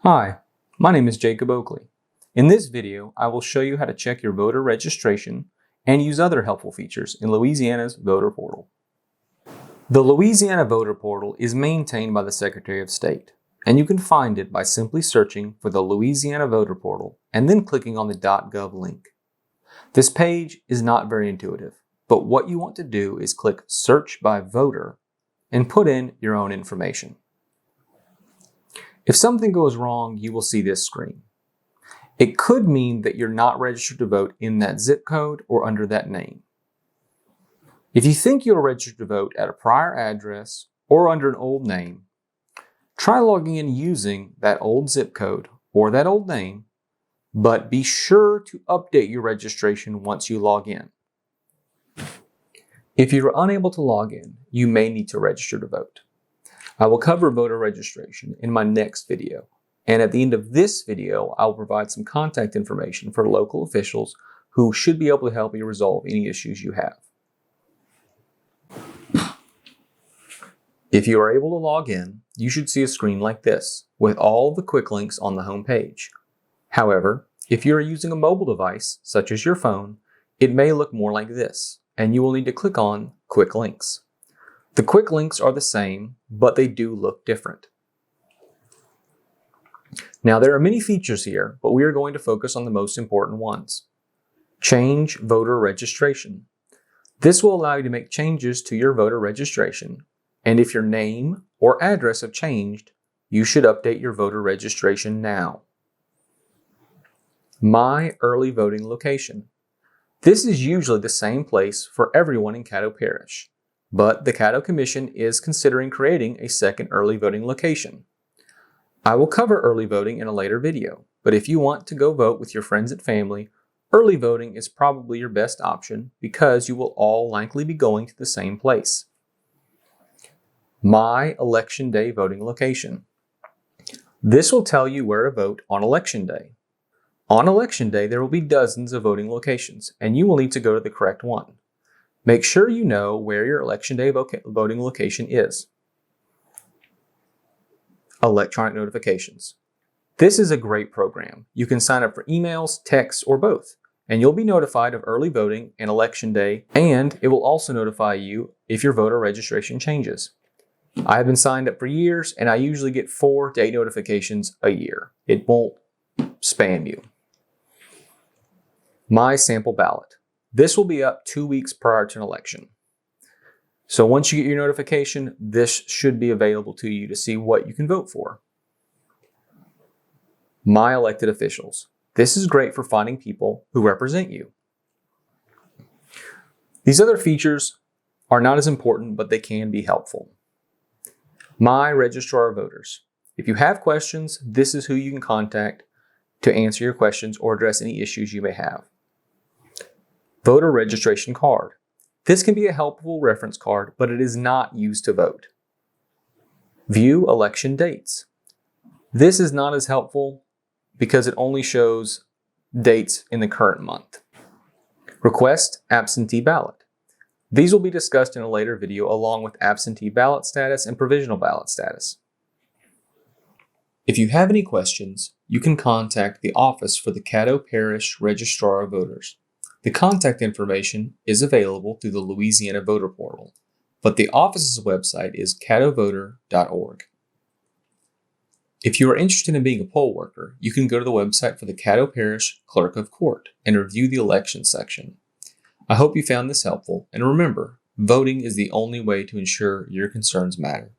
Hi, my name is Jacob Oakley. In this video, I will show you how to check your voter registration and use other helpful features in Louisiana's voter portal. The Louisiana voter portal is maintained by the Secretary of State, and you can find it by simply searching for the Louisiana voter portal and then clicking on the .gov link. This page is not very intuitive, but what you want to do is click Search by Voter and put in your own information. If something goes wrong, you will see this screen. It could mean that you're not registered to vote in that zip code or under that name. If you think you're registered to vote at a prior address or under an old name, try logging in using that old zip code or that old name, but be sure to update your registration once you log in. If you're unable to log in, you may need to register to vote. I will cover voter registration in my next video, and at the end of this video, I will provide some contact information for local officials who should be able to help you resolve any issues you have. If you are able to log in, you should see a screen like this, with all the quick links on the home page. However, if you are using a mobile device, such as your phone, it may look more like this, and you will need to click on Quick Links. The quick links are the same, but they do look different. Now, there are many features here, but we are going to focus on the most important ones. Change voter registration. This will allow you to make changes to your voter registration, and if your name or address have changed, you should update your voter registration now. My early voting location. This is usually the same place for everyone in Caddo Parish. But the Caddo Commission is considering creating a second early voting location. I will cover early voting in a later video, but if you want to go vote with your friends and family, early voting is probably your best option because you will all likely be going to the same place. My Election Day voting location. This will tell you where to vote on Election Day. On Election Day, there will be dozens of voting locations, and you will need to go to the correct one. Make sure you know where your Election Day voting location is. Electronic notifications. This is a great program. You can sign up for emails, texts, or both, and you'll be notified of early voting and Election Day, and it will also notify you if your voter registration changes. I have been signed up for years, and I usually get 4 to 8 notifications a year. It won't spam you. My sample ballot. This will be up 2 weeks prior to an election. So once you get your notification, this should be available to you to see what you can vote for. My elected officials. This is great for finding people who represent you. These other features are not as important, but they can be helpful. My registrar of voters. If you have questions, this is who you can contact to answer your questions or address any issues you may have. Voter registration card. This can be a helpful reference card, but it is not used to vote. View election dates. This is not as helpful because it only shows dates in the current month. Request absentee ballot. These will be discussed in a later video along with absentee ballot status and provisional ballot status. If you have any questions, you can contact the office for the Caddo Parish Registrar of Voters. The contact information is available through the Louisiana voter portal, but the office's website is caddovoter.org. If you are interested in being a poll worker, you can go to the website for the Caddo Parish Clerk of Court and review the elections section. I hope you found this helpful, and remember, voting is the only way to ensure your concerns matter.